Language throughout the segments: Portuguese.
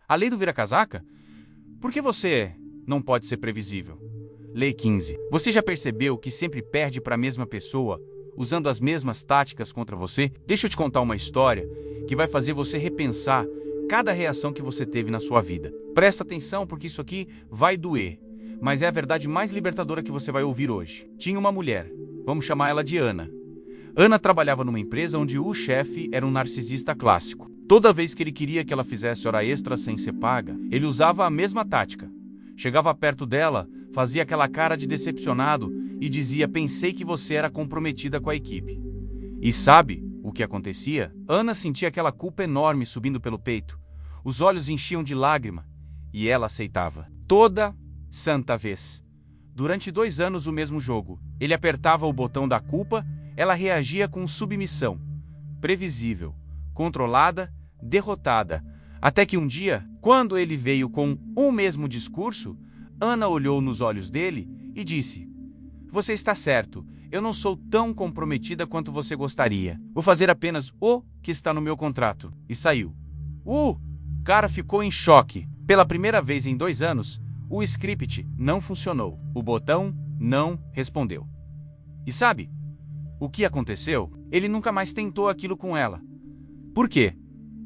A lei do vira-casaca? Por que você não pode ser previsível? Lei 15. Você já percebeu que sempre perde para a mesma pessoa, usando as mesmas táticas contra você? Deixa eu te contar uma história que vai fazer você repensar cada reação que você teve na sua vida. Presta atenção porque isso aqui vai doer, mas é a verdade mais libertadora que você vai ouvir hoje. Tinha uma mulher, vamos chamar ela de Ana. Ana trabalhava numa empresa onde o chefe era um narcisista clássico. Toda vez que ele queria que ela fizesse hora extra sem ser paga, ele usava a mesma tática. Chegava perto dela, fazia aquela cara de decepcionado e dizia: pensei que você era comprometida com a equipe. E sabe o que acontecia? Ana sentia aquela culpa enorme subindo pelo peito. Os olhos enchiam de lágrima e ela aceitava. Toda santa vez. Durante 2 anos o mesmo jogo. Ele apertava o botão da culpa, ela reagia com submissão. Previsível, controlada, derrotada. Até que um dia, quando ele veio com o mesmo discurso, Ana olhou nos olhos dele e disse: você está certo, eu não sou tão comprometida quanto você gostaria. Vou fazer apenas o que está no meu contrato. E saiu. O cara ficou em choque. Pela primeira vez em 2 anos, o script não funcionou. O botão não respondeu. E sabe o que aconteceu? Ele nunca mais tentou aquilo com ela. Por quê?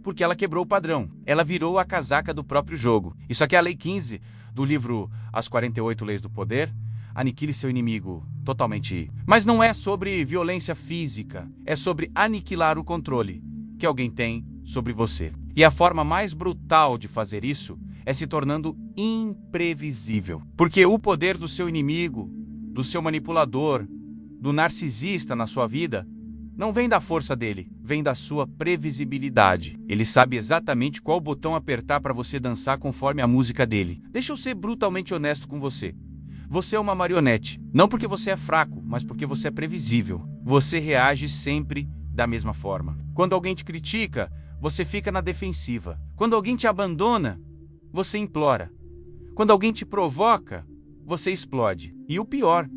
Porque ela quebrou o padrão. Ela virou a casaca do próprio jogo. Isso aqui é a Lei 15 do livro As 48 Leis do Poder. Aniquile seu inimigo totalmente. Mas não é sobre violência física. É sobre aniquilar o controle que alguém tem sobre você. E a forma mais brutal de fazer isso é se tornando imprevisível. Porque o poder do seu inimigo, do seu manipulador, do narcisista na sua vida, não vem da força dele, vem da sua previsibilidade. Ele sabe exatamente qual botão apertar para você dançar conforme a música dele. Deixa eu ser brutalmente honesto com você. Você é uma marionete, não porque você é fraco, mas porque você é previsível. Você reage sempre da mesma forma. Quando alguém te critica, você fica na defensiva. Quando alguém te abandona, você implora. Quando alguém te provoca, você explode. E o pior,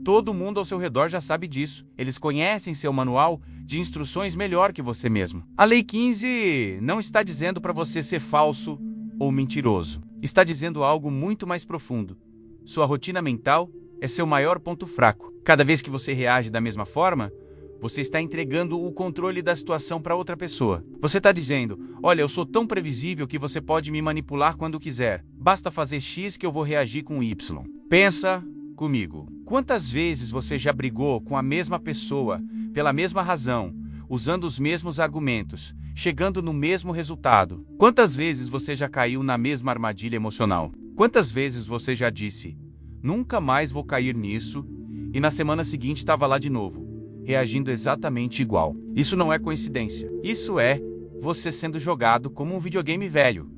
todo mundo ao seu redor já sabe disso. Eles conhecem seu manual de instruções melhor que você mesmo. A Lei 15 não está dizendo para você ser falso ou mentiroso. Está dizendo algo muito mais profundo. Sua rotina mental é seu maior ponto fraco. Cada vez que você reage da mesma forma, você está entregando o controle da situação para outra pessoa. Você está dizendo: olha, eu sou tão previsível que você pode me manipular quando quiser. Basta fazer X que eu vou reagir com Y. Pensa comigo. Quantas vezes você já brigou com a mesma pessoa, pela mesma razão, usando os mesmos argumentos, chegando no mesmo resultado? Quantas vezes você já caiu na mesma armadilha emocional? Quantas vezes você já disse: nunca mais vou cair nisso, e na semana seguinte estava lá de novo, reagindo exatamente igual? Isso não é coincidência. Isso é você sendo jogado como um videogame velho,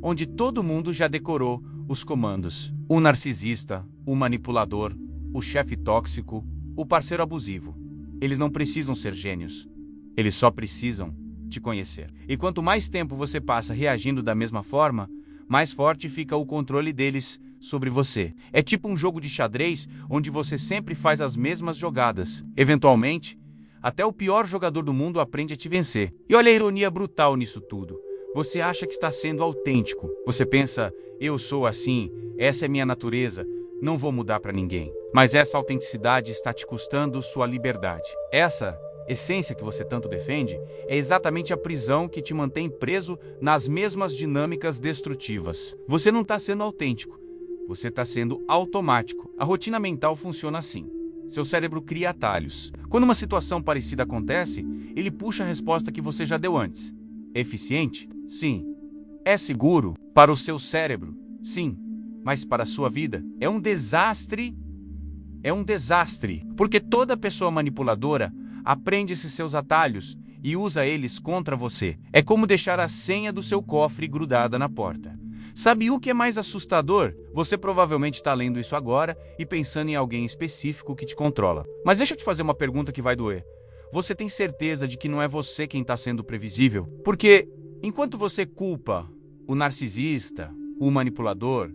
onde todo mundo já decorou os comandos. O narcisista, o manipulador, o chefe tóxico, o parceiro abusivo. Eles não precisam ser gênios. Eles só precisam te conhecer. E quanto mais tempo você passa reagindo da mesma forma, mais forte fica o controle deles sobre você. É tipo um jogo de xadrez onde você sempre faz as mesmas jogadas. Eventualmente, até o pior jogador do mundo aprende a te vencer. E olha a ironia brutal nisso tudo. Você acha que está sendo autêntico. Você pensa: eu sou assim, essa é minha natureza, não vou mudar para ninguém. Mas essa autenticidade está te custando sua liberdade. Essa essência que você tanto defende é exatamente a prisão que te mantém preso nas mesmas dinâmicas destrutivas. Você não está sendo autêntico, você está sendo automático. A rotina mental funciona assim. Seu cérebro cria atalhos. Quando uma situação parecida acontece, ele puxa a resposta que você já deu antes. É eficiente? Sim. É seguro para o seu cérebro? Sim. Mas para a sua vida é um desastre. É um desastre, porque toda pessoa manipuladora aprende esses seus atalhos e usa eles contra você. É como deixar a senha do seu cofre grudada na porta. Sabe o que é mais assustador? Você provavelmente está lendo isso agora e pensando em alguém específico que te controla. Mas deixa eu te fazer uma pergunta que vai doer. Você tem certeza de que não é você quem está sendo previsível? Porque enquanto você culpa o narcisista, o manipulador,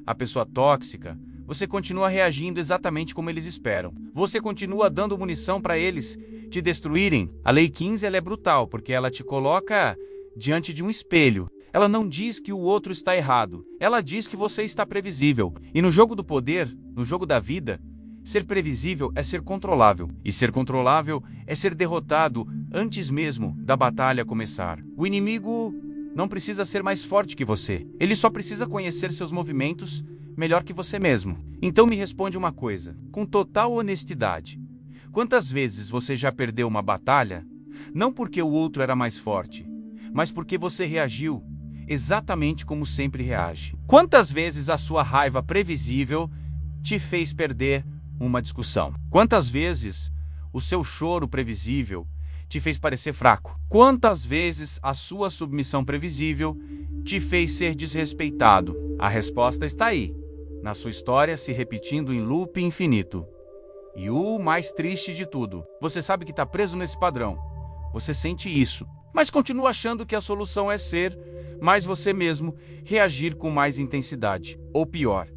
a pessoa tóxica, você continua reagindo exatamente como eles esperam. Você continua dando munição para eles te destruírem. A Lei 15 ela é brutal, porque ela te coloca diante de um espelho. Ela não diz que o outro está errado. Ela diz que você está previsível. E no jogo do poder, no jogo da vida, ser previsível é ser controlável. E ser controlável é ser derrotado antes mesmo da batalha começar. O inimigo não precisa ser mais forte que você. Ele só precisa conhecer seus movimentos melhor que você mesmo. Então me responde uma coisa, com total honestidade. Quantas vezes você já perdeu uma batalha, não porque o outro era mais forte, mas porque você reagiu exatamente como sempre reage? Quantas vezes a sua raiva previsível te fez perder uma discussão? Quantas vezes o seu choro previsível te fez parecer fraco? Quantas vezes a sua submissão previsível te fez ser desrespeitado? A resposta está aí, na sua história se repetindo em loop infinito. E o mais triste de tudo, você sabe que está preso nesse padrão. Você sente isso, mas continua achando que a solução é ser mais você mesmo, reagir com mais intensidade. Ou pior,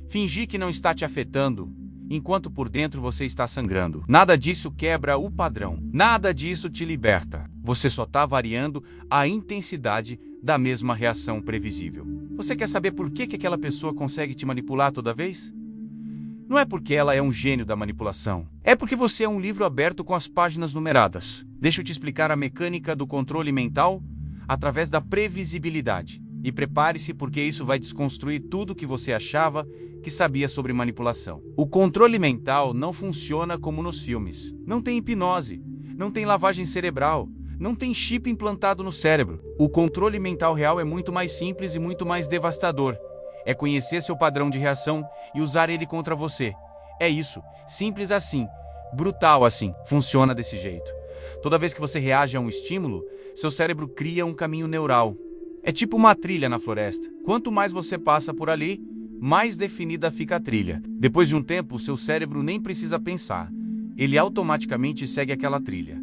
fingir que não está te afetando, enquanto por dentro você está sangrando. Nada disso quebra o padrão. Nada disso te liberta. Você só está variando a intensidade da mesma reação previsível. Você quer saber por que aquela pessoa consegue te manipular toda vez? Não é porque ela é um gênio da manipulação. É porque você é um livro aberto com as páginas numeradas. Deixa eu te explicar a mecânica do controle mental através da previsibilidade. E prepare-se porque isso vai desconstruir tudo que você achava que sabia sobre manipulação. O controle mental não funciona como nos filmes. Não tem hipnose, não tem lavagem cerebral, não tem chip implantado no cérebro. O controle mental real é muito mais simples e muito mais devastador. É conhecer seu padrão de reação e usar ele contra você. É isso, simples assim, brutal assim, funciona desse jeito. Toda vez que você reage a um estímulo, seu cérebro cria um caminho neural. É tipo uma trilha na floresta. Quanto mais você passa por ali, mais definida fica a trilha. Depois de um tempo, seu cérebro nem precisa pensar. Ele automaticamente segue aquela trilha.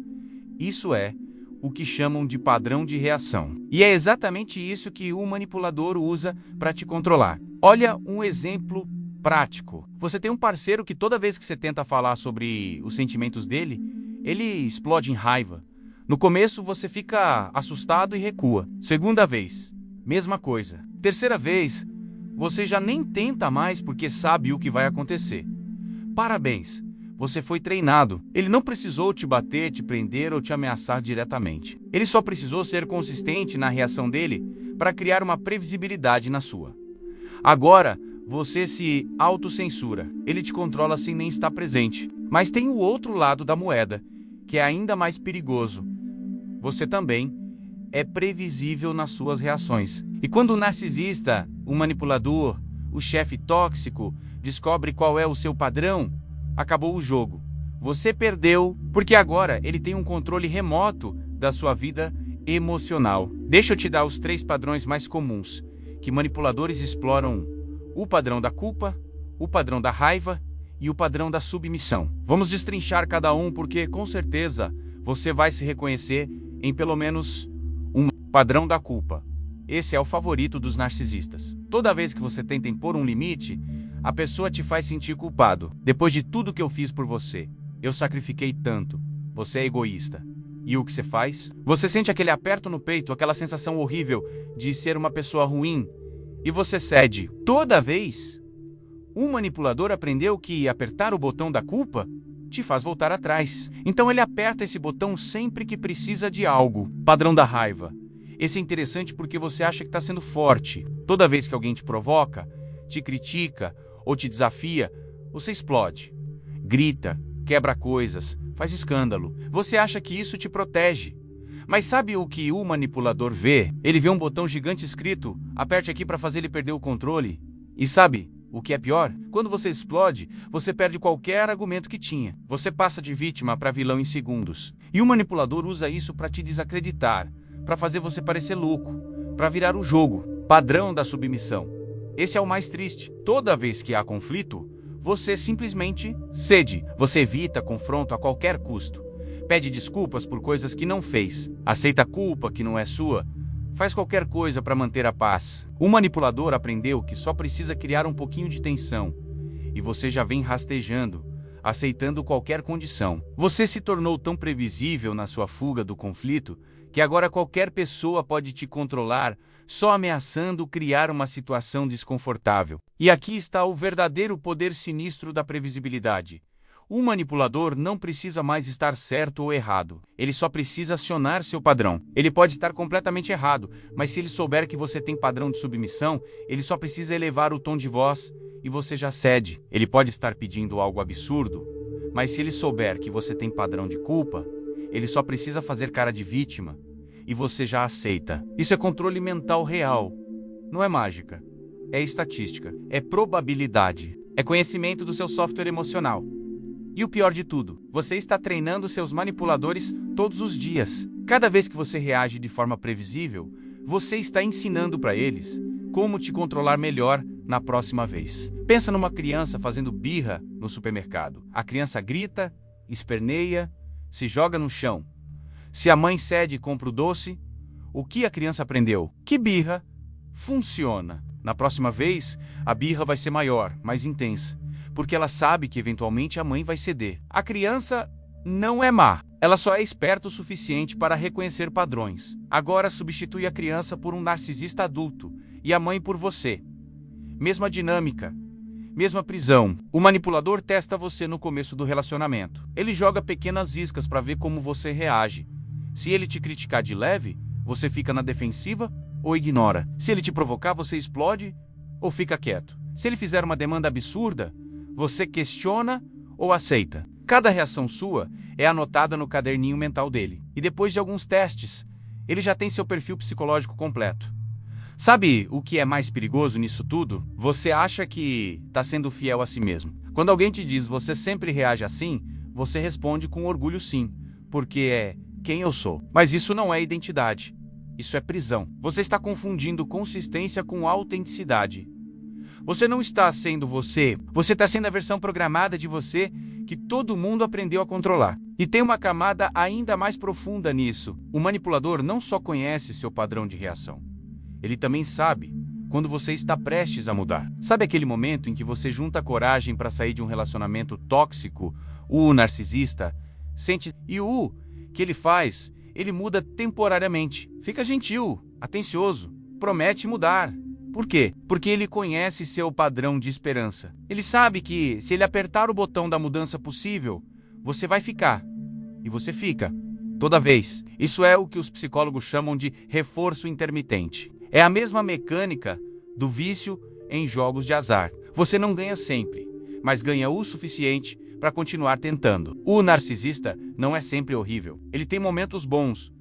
Isso é o que chamam de padrão de reação. E é exatamente isso que o manipulador usa para te controlar. Olha um exemplo prático. Você tem um parceiro que toda vez que você tenta falar sobre os sentimentos dele, ele explode em raiva. No começo você fica assustado e recua. Segunda vez, mesma coisa. Terceira vez, você já nem tenta mais porque sabe o que vai acontecer. Parabéns, você foi treinado. Ele não precisou te bater, te prender ou te ameaçar diretamente. Ele só precisou ser consistente na reação dele para criar uma previsibilidade na sua. Agora, você se autocensura. Ele te controla sem nem estar presente. Mas tem o outro lado da moeda, que é ainda mais perigoso. Você também é previsível nas suas reações. E quando o narcisista, o manipulador, o chefe tóxico descobre qual é o seu padrão, acabou o jogo. Você perdeu, porque agora ele tem um controle remoto da sua vida emocional. Deixa eu te dar os 3 padrões mais comuns que manipuladores exploram: o padrão da culpa, o padrão da raiva e o padrão da submissão. Vamos destrinchar cada um porque, com certeza, você vai se reconhecer em pelo menos um padrão da culpa. Esse é o favorito dos narcisistas. Toda vez que você tenta impor um limite, a pessoa te faz sentir culpado. Depois de tudo que eu fiz por você, eu sacrifiquei tanto. Você é egoísta. E o que você faz? Você sente aquele aperto no peito, aquela sensação horrível de ser uma pessoa ruim, e você cede. Toda vez, um manipulador aprendeu que apertar o botão da culpa te faz voltar atrás. Então ele aperta esse botão sempre que precisa de algo. Padrão da raiva. Esse é interessante porque você acha que está sendo forte. Toda vez que alguém te provoca, te critica ou te desafia, você explode. Grita, quebra coisas, faz escândalo. Você acha que isso te protege. Mas sabe o que o manipulador vê? Ele vê um botão gigante escrito: aperte aqui para fazer ele perder o controle. E sabe o que é pior? Quando você explode, você perde qualquer argumento que tinha. Você passa de vítima para vilão em segundos. E o manipulador usa isso para te desacreditar, para fazer você parecer louco, para virar o jogo. Padrão da submissão. Esse é o mais triste. Toda vez que há conflito, você simplesmente cede. Você evita confronto a qualquer custo. Pede desculpas por coisas que não fez. Aceita a culpa que não é sua. Faz qualquer coisa para manter a paz. O manipulador aprendeu que só precisa criar um pouquinho de tensão. E você já vem rastejando, aceitando qualquer condição. Você se tornou tão previsível na sua fuga do conflito que agora qualquer pessoa pode te controlar só ameaçando criar uma situação desconfortável. E aqui está o verdadeiro poder sinistro da previsibilidade. O manipulador não precisa mais estar certo ou errado. Ele só precisa acionar seu padrão. Ele pode estar completamente errado, mas se ele souber que você tem padrão de submissão, ele só precisa elevar o tom de voz e você já cede. Ele pode estar pedindo algo absurdo, mas se ele souber que você tem padrão de culpa, ele só precisa fazer cara de vítima e você já aceita. Isso é controle mental real. Não é mágica. É estatística. É probabilidade. É conhecimento do seu software emocional. E o pior de tudo, você está treinando seus manipuladores todos os dias. Cada vez que você reage de forma previsível, você está ensinando para eles como te controlar melhor na próxima vez. Pensa numa criança fazendo birra no supermercado. A criança grita, esperneia, se joga no chão. Se a mãe cede e compra o doce, o que a criança aprendeu? Que birra funciona. Na próxima vez, a birra vai ser maior, mais intensa, porque ela sabe que eventualmente a mãe vai ceder. A criança não é má, ela só é esperta o suficiente para reconhecer padrões. Agora substitui a criança por um narcisista adulto e a mãe por você. Mesma dinâmica, mesma prisão. O manipulador testa você no começo do relacionamento. Ele joga pequenas iscas para ver como você reage. Se ele te criticar de leve, você fica na defensiva ou ignora. Se ele te provocar, você explode ou fica quieto. Se ele fizer uma demanda absurda, você questiona ou aceita. Cada reação sua é anotada no caderninho mental dele. E depois de alguns testes, ele já tem seu perfil psicológico completo. Sabe o que é mais perigoso nisso tudo? Você acha que está sendo fiel a si mesmo. Quando alguém te diz você sempre reage assim, você responde com orgulho sim, porque é quem eu sou. Mas isso não é identidade. Isso é prisão. Você está confundindo consistência com autenticidade. Você não está sendo você está sendo a versão programada de você que todo mundo aprendeu a controlar. E tem uma camada ainda mais profunda nisso. O manipulador não só conhece seu padrão de reação, ele também sabe quando você está prestes a mudar. Sabe aquele momento em que você junta coragem para sair de um relacionamento tóxico? O narcisista sente e o que ele faz, ele muda temporariamente. Fica gentil, atencioso, promete mudar. Por quê? Porque ele conhece seu padrão de esperança. Ele sabe que, se ele apertar o botão da mudança possível, você vai ficar. E você fica. Toda vez. Isso é o que os psicólogos chamam de reforço intermitente. É a mesma mecânica do vício em jogos de azar. Você não ganha sempre, mas ganha o suficiente para continuar tentando. O narcisista não é sempre horrível. Ele tem momentos bons,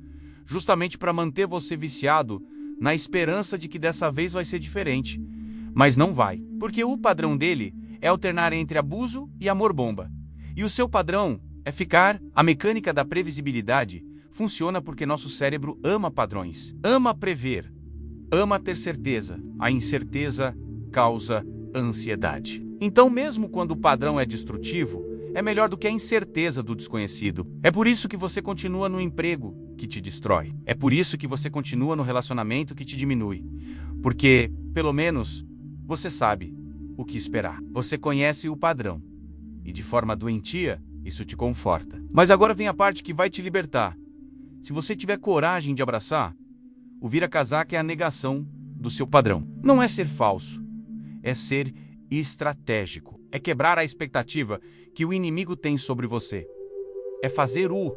justamente para manter você viciado na esperança de que dessa vez vai ser diferente. Mas não vai, porque o padrão dele é alternar entre abuso e amor-bomba. E o seu padrão é ficar. A mecânica da previsibilidade funciona porque nosso cérebro ama padrões, ama prever, ama ter certeza. A incerteza causa ansiedade. Então, mesmo quando o padrão é destrutivo, é melhor do que a incerteza do desconhecido. É por isso que você continua no emprego que te destrói. É por isso que você continua no relacionamento que te diminui. Porque, pelo menos, você sabe o que esperar. Você conhece o padrão. E de forma doentia, isso te conforta. Mas agora vem a parte que vai te libertar. Se você tiver coragem de abraçar, o vira-casaca é a negação do seu padrão. Não é ser falso, é ser estratégico. É quebrar a expectativa que o inimigo tem sobre você. É fazer o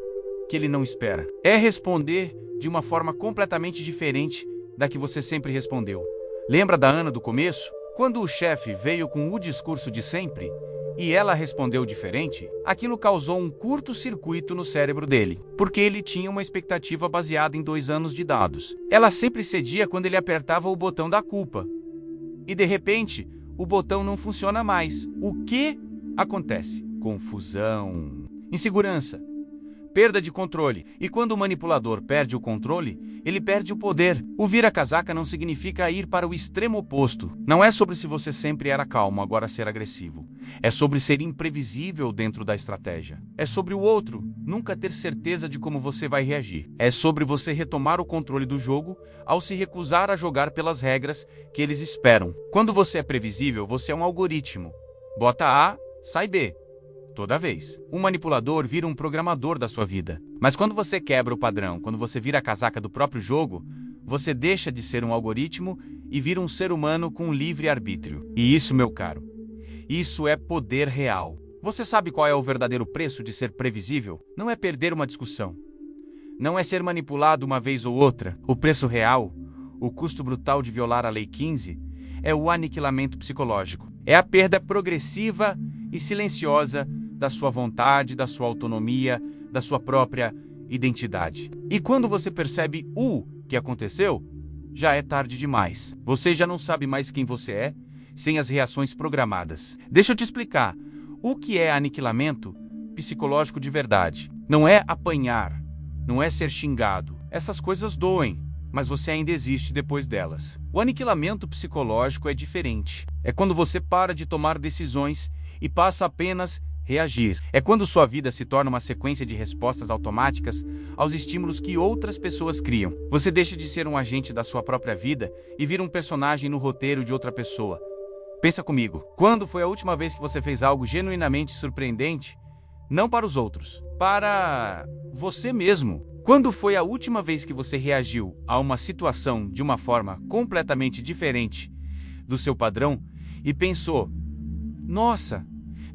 que ele não espera. É responder de uma forma completamente diferente da que você sempre respondeu. Lembra da Ana do começo? Quando o chefe veio com o discurso de sempre e ela respondeu diferente, aquilo causou um curto-circuito no cérebro dele, porque ele tinha uma expectativa baseada em 2 anos de dados. Ela sempre cedia quando ele apertava o botão da culpa. E de repente, o botão não funciona mais. O que acontece? Confusão, insegurança, perda de controle. E quando o manipulador perde o controle, ele perde o poder. O vira-casaca não significa ir para o extremo oposto. Não é sobre se você sempre era calmo, agora ser agressivo. É sobre ser imprevisível dentro da estratégia. É sobre o outro nunca ter certeza de como você vai reagir. É sobre você retomar o controle do jogo ao se recusar a jogar pelas regras que eles esperam. Quando você é previsível, você é um algoritmo. Bota A, sai B. Toda vez. Um manipulador vira um programador da sua vida. Mas quando você quebra o padrão, quando você vira a casaca do próprio jogo, Você deixa de ser um algoritmo e vira um ser humano com livre-arbítrio. E isso, meu caro, isso é poder real. Você sabe qual é o verdadeiro preço de ser previsível? Não é perder uma discussão. Não é ser manipulado uma vez ou outra. O preço real, o custo brutal de violar a Lei 15, é o aniquilamento psicológico. É a perda progressiva e silenciosa da sua vontade, da sua autonomia, da sua própria identidade. E quando você percebe o que aconteceu, já é tarde demais. Você já não sabe mais quem você é, sem as reações programadas. Deixa eu te explicar. O que é aniquilamento psicológico de verdade? Não é apanhar, não é ser xingado. Essas coisas doem, mas você ainda existe depois delas. O aniquilamento psicológico é diferente. É quando você para de tomar decisões e passa apenas reagir. É quando sua vida se torna uma sequência de respostas automáticas aos estímulos que outras pessoas criam. Você deixa de ser um agente da sua própria vida e vira um personagem no roteiro de outra pessoa. Pensa comigo, quando foi a última vez que você fez algo genuinamente surpreendente? Não para os outros, para você mesmo. Quando foi a última vez que você reagiu a uma situação de uma forma completamente diferente do seu padrão e pensou: nossa,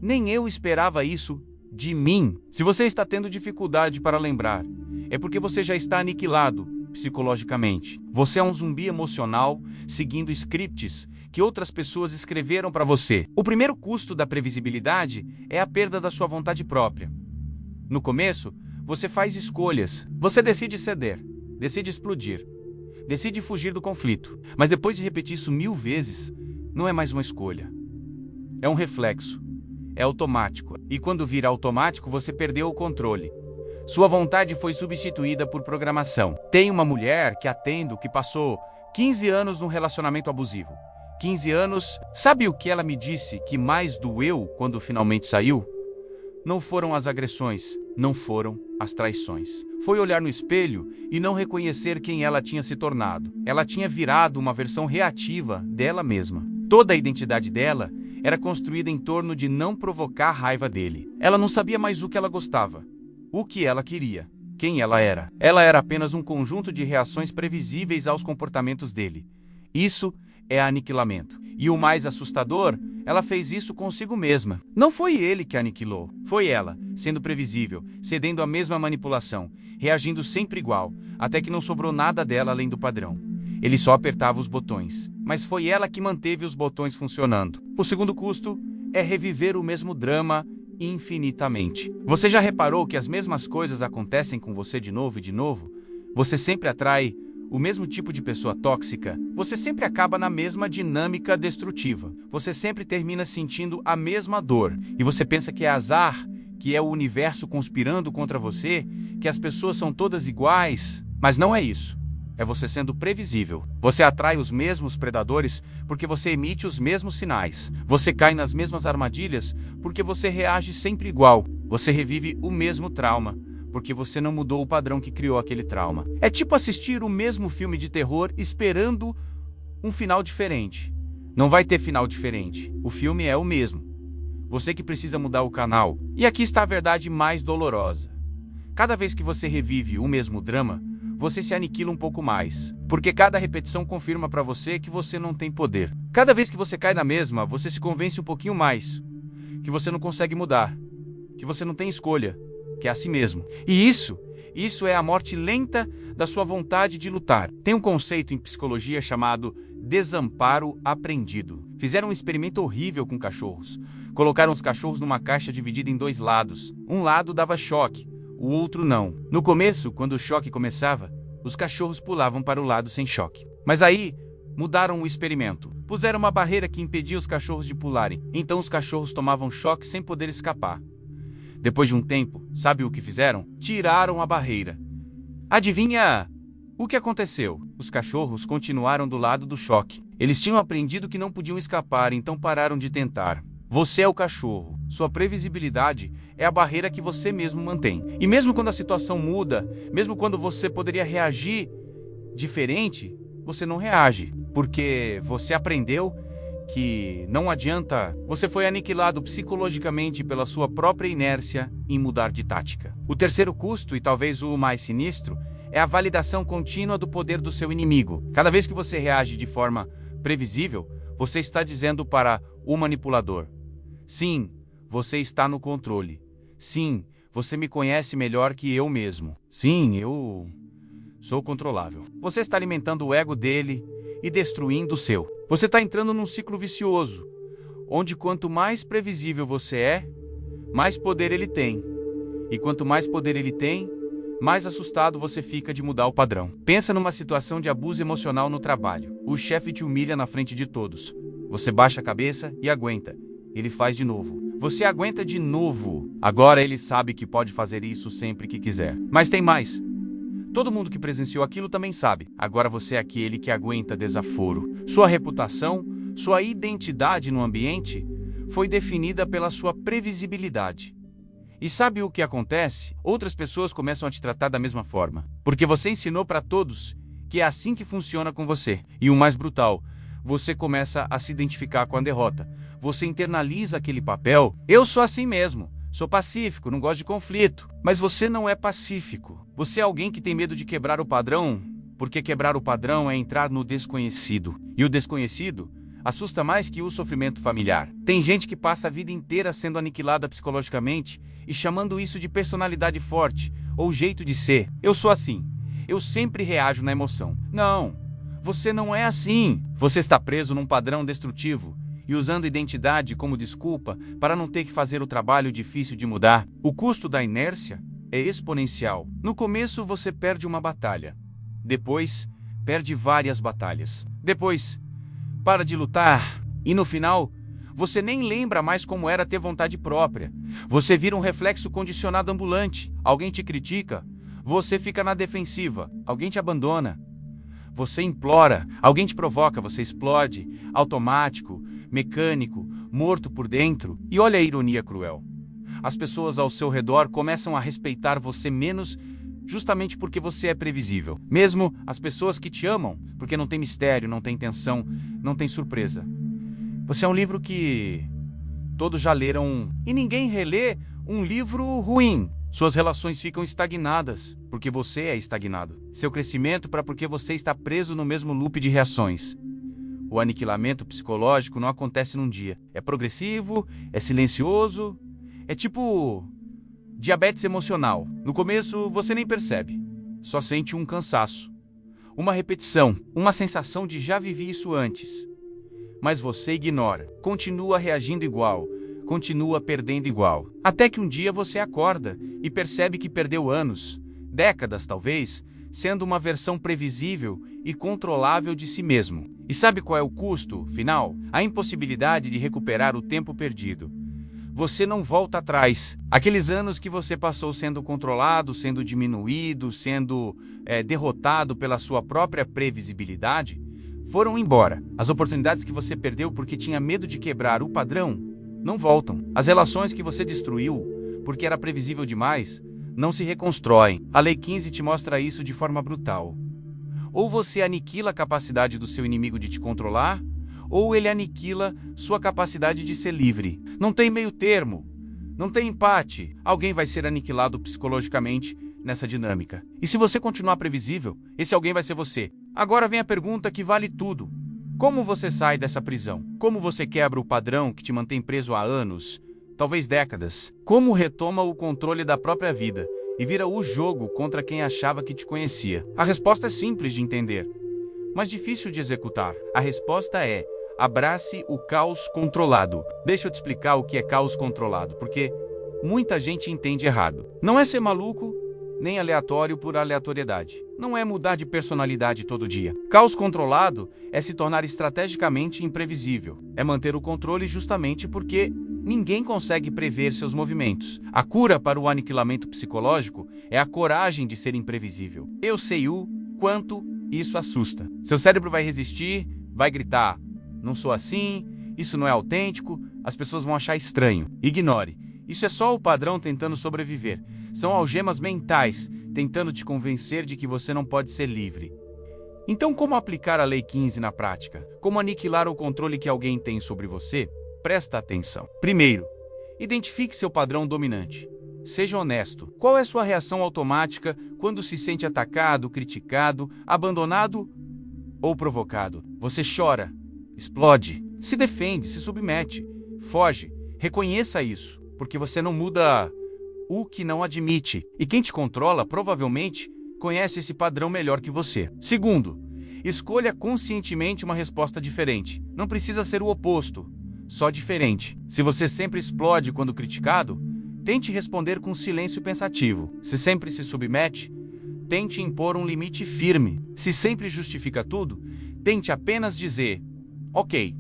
nem eu esperava isso de mim? Se você está tendo dificuldade para lembrar, é porque você já está aniquilado psicologicamente. Você é um zumbi emocional seguindo scripts que outras pessoas escreveram para você. O primeiro custo da previsibilidade é a perda da sua vontade própria. No começo, você faz escolhas. Você decide ceder, decide explodir, decide fugir do conflito. Mas depois de repetir isso 1000 vezes, não é mais uma escolha. É um reflexo. É automático. E quando vira automático, você perdeu o controle. Sua vontade foi substituída por programação. Tem uma mulher que atendo que passou 15 anos num relacionamento abusivo. 15 anos. Sabe o que ela me disse que mais doeu quando finalmente saiu? Não foram as agressões, não foram as traições. Foi olhar no espelho e não reconhecer quem ela tinha se tornado. Ela tinha virado uma versão reativa dela mesma. Toda a identidade dela era construída em torno de não provocar raiva dele. Ela não sabia mais o que ela gostava, o que ela queria, quem ela era. Ela era apenas um conjunto de reações previsíveis aos comportamentos dele. Isso é aniquilamento. E o mais assustador, ela fez isso consigo mesma. Não foi ele que a aniquilou. Foi ela, sendo previsível, cedendo à mesma manipulação, reagindo sempre igual, até que não sobrou nada dela além do padrão. Ele só apertava os botões, mas foi ela que manteve os botões funcionando. O segundo custo é reviver o mesmo drama infinitamente. Você já reparou que as mesmas coisas acontecem com você de novo e de novo? Você sempre atrai o mesmo tipo de pessoa tóxica, você sempre acaba na mesma dinâmica destrutiva. Você sempre termina sentindo a mesma dor. E você pensa que é azar, que é o universo conspirando contra você, que as pessoas são todas iguais. Mas não é isso. É você sendo previsível. Você atrai os mesmos predadores porque você emite os mesmos sinais. Você cai nas mesmas armadilhas porque você reage sempre igual. Você revive o mesmo trauma porque você não mudou o padrão que criou aquele trauma. É tipo assistir o mesmo filme de terror esperando um final diferente. Não vai ter final diferente. O filme é o mesmo. Você que precisa mudar o canal. E aqui está a verdade mais dolorosa. Cada vez que você revive o mesmo drama, você se aniquila um pouco mais. Porque cada repetição confirma para você que você não tem poder. Cada vez que você cai na mesma, você se convence um pouquinho mais. Que você não consegue mudar. Que você não tem escolha. Que é a si mesmo. E isso é a morte lenta da sua vontade de lutar. Tem um conceito em psicologia chamado desamparo aprendido. Fizeram um experimento horrível com cachorros. Colocaram os cachorros numa caixa dividida em 2 lados. Um lado dava choque, o outro não. No começo, quando o choque começava, os cachorros pulavam para o lado sem choque. Mas aí, mudaram o experimento. Puseram uma barreira que impedia os cachorros de pularem. Então os cachorros tomavam choque sem poder escapar. Depois de um tempo, sabe o que fizeram? Tiraram a barreira. Adivinha o que aconteceu? Os cachorros continuaram do lado do choque. Eles tinham aprendido que não podiam escapar, então pararam de tentar. Você é o cachorro. Sua previsibilidade é a barreira que você mesmo mantém. E mesmo quando a situação muda, mesmo quando você poderia reagir diferente, você não reage. Porque você aprendeu que não adianta, você foi aniquilado psicologicamente pela sua própria inércia em mudar de tática. O terceiro custo, e talvez o mais sinistro, é a validação contínua do poder do seu inimigo. Cada vez que você reage de forma previsível, você está dizendo para o manipulador: sim, você está no controle. Sim, você me conhece melhor que eu mesmo. Sim, eu sou controlável. Você está alimentando o ego dele e destruindo o seu. Você está entrando num ciclo vicioso, onde quanto mais previsível você é, mais poder ele tem. E quanto mais poder ele tem, mais assustado você fica de mudar o padrão. Pensa numa situação de abuso emocional no trabalho. O chefe te humilha na frente de todos. Você baixa a cabeça e aguenta. Ele faz de novo. Você aguenta de novo. Agora ele sabe que pode fazer isso sempre que quiser. Mas tem mais. Todo mundo que presenciou aquilo também sabe. Agora você é aquele que aguenta desaforo. Sua reputação, sua identidade no ambiente foi definida pela sua previsibilidade. E sabe o que acontece? Outras pessoas começam a te tratar da mesma forma. Porque você ensinou para todos que é assim que funciona com você. E o mais brutal, você começa a se identificar com a derrota. Você internaliza aquele papel. Eu sou assim mesmo. Sou pacífico, não gosto de conflito. Mas você não é pacífico. Você é alguém que tem medo de quebrar o padrão, porque quebrar o padrão é entrar no desconhecido. E o desconhecido assusta mais que o sofrimento familiar. Tem gente que passa a vida inteira sendo aniquilada psicologicamente e chamando isso de personalidade forte ou jeito de ser. Eu sou assim. Eu sempre reajo na emoção. Não, você não é assim. Você está preso num padrão destrutivo e usando identidade como desculpa para não ter que fazer o trabalho difícil de mudar. O custo da inércia é exponencial. No começo você perde uma batalha. Depois, perde várias batalhas. Depois, para de lutar. E no final, você nem lembra mais como era ter vontade própria. Você vira um reflexo condicionado ambulante. Alguém te critica, você fica na defensiva. Alguém te abandona, você implora. Alguém te provoca, você explode. Automático, mecânico, morto por dentro. E olha a ironia cruel. As pessoas ao seu redor começam a respeitar você menos justamente porque você é previsível. Mesmo as pessoas que te amam, porque não tem mistério, não tem tensão, não tem surpresa. Você é um livro que todos já leram e ninguém relê um livro ruim. Suas relações ficam estagnadas porque você é estagnado. Seu crescimento para porque você está preso no mesmo loop de reações. O aniquilamento psicológico não acontece num dia. É progressivo, é silencioso, é tipo diabetes emocional. No começo você nem percebe, só sente um cansaço, uma repetição, uma sensação de já vivi isso antes. Mas você ignora, continua reagindo igual, continua perdendo igual. Até que um dia você acorda e percebe que perdeu anos, décadas talvez, sendo uma versão previsível e controlável de si mesmo. E sabe qual é o custo final? A impossibilidade de recuperar o tempo perdido. Você não volta atrás. Aqueles anos que você passou sendo controlado, sendo diminuído, sendo derrotado pela sua própria previsibilidade, foram embora. As oportunidades que você perdeu porque tinha medo de quebrar o padrão não voltam. As relações que você destruiu porque era previsível demais não se reconstroem. A Lei 15 te mostra isso de forma brutal. Ou você aniquila a capacidade do seu inimigo de te controlar, ou ele aniquila sua capacidade de ser livre. Não tem meio termo, não tem empate. Alguém vai ser aniquilado psicologicamente nessa dinâmica. E se você continuar previsível, esse alguém vai ser você. Agora vem a pergunta que vale tudo. Como você sai dessa prisão? Como você quebra o padrão que te mantém preso há anos, talvez décadas? Como retoma o controle da própria vida e vira o jogo contra quem achava que te conhecia? A resposta é simples de entender, mas difícil de executar. A resposta é: abrace o caos controlado. Deixa eu te explicar o que é caos controlado, porque muita gente entende errado. Não é ser maluco, nem aleatório por aleatoriedade. Não é mudar de personalidade todo dia. Caos controlado é se tornar estrategicamente imprevisível. É manter o controle justamente porque ninguém consegue prever seus movimentos. A cura para o aniquilamento psicológico é a coragem de ser imprevisível. Eu sei o quanto isso assusta. Seu cérebro vai resistir, vai gritar: não sou assim, isso não é autêntico, as pessoas vão achar estranho. Ignore. Isso é só o padrão tentando sobreviver. São algemas mentais tentando te convencer de que você não pode ser livre. Então, como aplicar a Lei 15 na prática? Como aniquilar o controle que alguém tem sobre você? Presta atenção. Primeiro, identifique seu padrão dominante. Seja honesto. Qual é sua reação automática quando se sente atacado, criticado, abandonado ou provocado? Você chora, explode, se defende, se submete, foge. Reconheça isso, porque você não muda o que não admite. E quem te controla provavelmente conhece esse padrão melhor que você. Segundo, escolha conscientemente uma resposta diferente. Não precisa ser o oposto, só diferente. Se você sempre explode quando criticado, tente responder com silêncio pensativo. Se sempre se submete, tente impor um limite firme. Se sempre justifica tudo, tente apenas dizer: ok,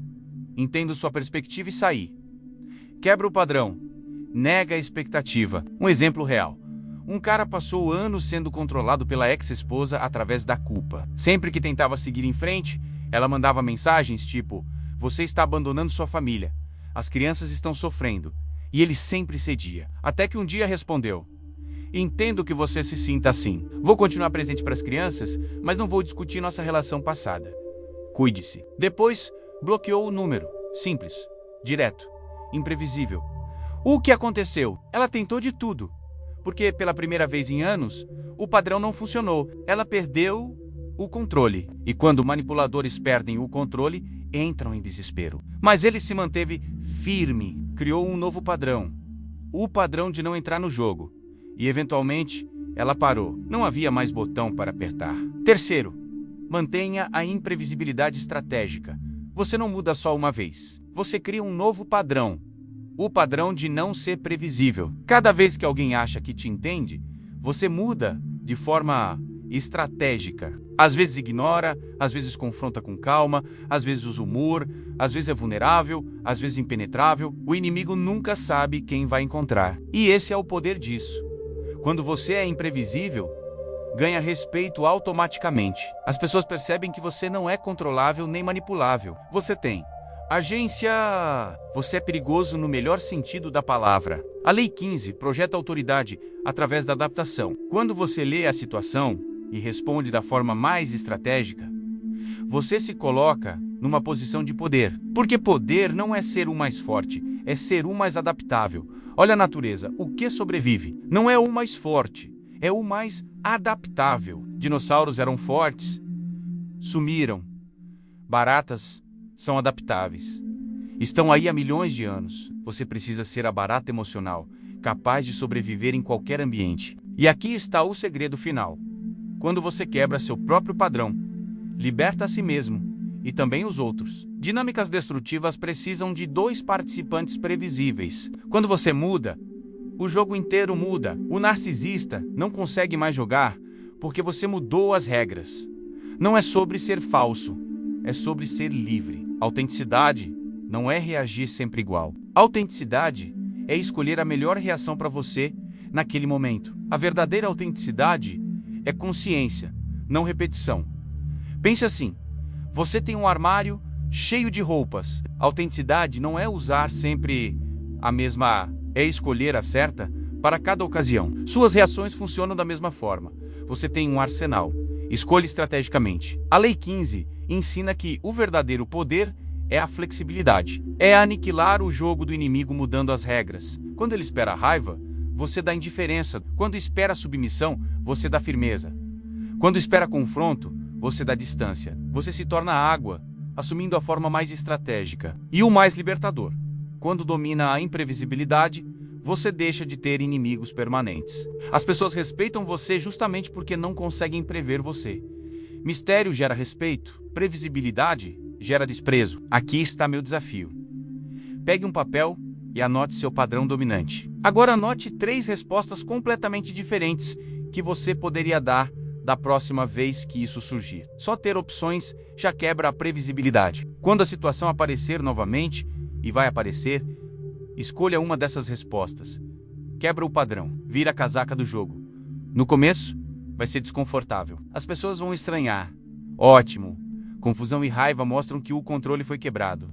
entendo sua perspectiva e sair. Quebra o padrão. Nega a expectativa. Um exemplo real. Um cara passou anos sendo controlado pela ex-esposa através da culpa. Sempre que tentava seguir em frente, ela mandava mensagens tipo: você está abandonando sua família, as crianças estão sofrendo. E ele sempre cedia. Até que um dia respondeu: entendo que você se sinta assim. Vou continuar presente para as crianças, mas não vou discutir nossa relação passada. Cuide-se. Depois, bloqueou o número. Simples, direto, imprevisível. O que aconteceu? Ela tentou de tudo. Porque, pela primeira vez em anos, o padrão não funcionou. Ela perdeu o controle. E quando manipuladores perdem o controle, entram em desespero. Mas ele se manteve firme, criou um novo padrão. O padrão de não entrar no jogo. E, eventualmente, ela parou. Não havia mais botão para apertar. Terceiro, mantenha a imprevisibilidade estratégica. Você não muda só uma vez. Você cria um novo padrão. O padrão de não ser previsível. Cada vez que alguém acha que te entende, você muda de forma estratégica. Às vezes ignora, às vezes confronta com calma, às vezes usa humor, às vezes é vulnerável, às vezes impenetrável. O inimigo nunca sabe quem vai encontrar. E esse é o poder disso. Quando você é imprevisível, ganha respeito automaticamente. As pessoas percebem que você não é controlável nem manipulável. Você tem agência. Você é perigoso no melhor sentido da palavra. A Lei 15 projeta autoridade através da adaptação. Quando você lê a situação e responde da forma mais estratégica, você se coloca numa posição de poder. Porque poder não é ser o mais forte, é ser o mais adaptável. Olha a natureza, o que sobrevive? Não é o mais forte, é o mais adaptável. Dinossauros eram fortes, sumiram. Baratas são adaptáveis. Estão aí há milhões de anos. Você precisa ser a barata emocional, capaz de sobreviver em qualquer ambiente. E aqui está o segredo final. Quando você quebra seu próprio padrão, liberta a si mesmo e também os outros. Dinâmicas destrutivas precisam de dois participantes previsíveis. Quando você muda, o jogo inteiro muda. O narcisista não consegue mais jogar porque você mudou as regras. Não é sobre ser falso, é sobre ser livre. Autenticidade não é reagir sempre igual. Autenticidade é escolher a melhor reação para você naquele momento. A verdadeira autenticidade é consciência, não repetição. Pense assim: você tem um armário cheio de roupas. Autenticidade não é usar sempre a mesma, é escolher a certa para cada ocasião. Suas reações funcionam da mesma forma. Você tem um arsenal. Escolha estrategicamente. A Lei 15 ensina que o verdadeiro poder é a flexibilidade. É aniquilar o jogo do inimigo mudando as regras. Quando ele espera raiva, você dá indiferença. Quando espera submissão, você dá firmeza. Quando espera confronto, você dá distância. Você se torna água, assumindo a forma mais estratégica e o mais libertador. Quando domina a imprevisibilidade, você deixa de ter inimigos permanentes. As pessoas respeitam você justamente porque não conseguem prever você. Mistério gera respeito, previsibilidade gera desprezo. Aqui está meu desafio. Pegue um papel e anote seu padrão dominante. Agora anote 3 respostas completamente diferentes que você poderia dar da próxima vez que isso surgir. Só ter opções já quebra a previsibilidade. Quando a situação aparecer novamente, e vai aparecer, escolha uma dessas respostas. Quebra o padrão, vira a casaca do jogo. No começo, vai ser desconfortável. As pessoas vão estranhar. Ótimo. Confusão e raiva mostram que o controle foi quebrado.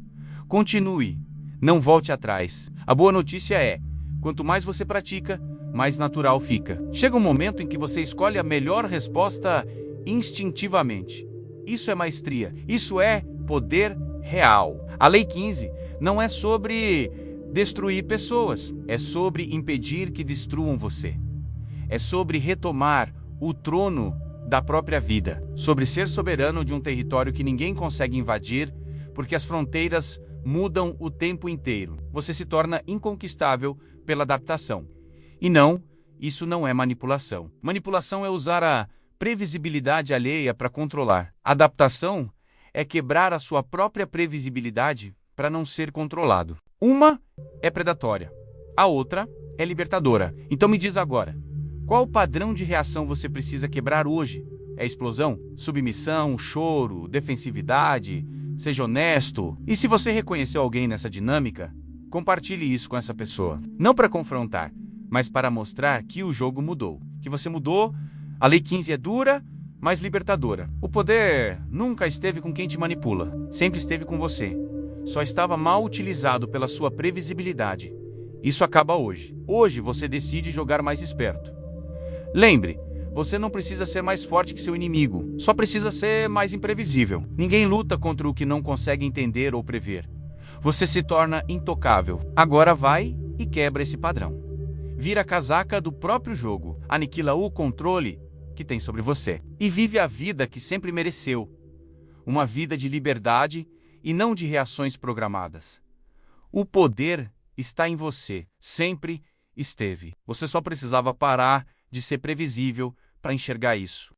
Continue. Não volte atrás. A boa notícia é: quanto mais você pratica, mais natural fica. Chega um momento em que você escolhe a melhor resposta instintivamente. Isso é maestria. Isso é poder real. A Lei 15 não é sobre destruir pessoas. É sobre impedir que destruam você. É sobre retomar o trono da própria vida. Sobre ser soberano de um território que ninguém consegue invadir, porque as fronteiras mudam o tempo inteiro. Você se torna inconquistável pela adaptação. E não, isso não é manipulação. Manipulação é usar a previsibilidade alheia para controlar. Adaptação é quebrar a sua própria previsibilidade para não ser controlado. Uma é predatória, a outra é libertadora. Então me diz agora, qual padrão de reação você precisa quebrar hoje? É explosão? Submissão? Choro? Defensividade? Seja honesto. E se você reconheceu alguém nessa dinâmica, compartilhe isso com essa pessoa. Não para confrontar, mas para mostrar que o jogo mudou. Que você mudou, a Lei 15 é dura, mas libertadora. O poder nunca esteve com quem te manipula. Sempre esteve com você. Só estava mal utilizado pela sua previsibilidade. Isso acaba hoje. Hoje você decide jogar mais esperto. Lembre, você não precisa ser mais forte que seu inimigo, só precisa ser mais imprevisível. Ninguém luta contra o que não consegue entender ou prever. Você se torna intocável. Agora vai e quebra esse padrão. Vira a casaca do próprio jogo, aniquila o controle que tem sobre você e vive a vida que sempre mereceu. Uma vida de liberdade e não de reações programadas. O poder está em você, sempre esteve. Você só precisava parar de ser previsível para enxergar isso.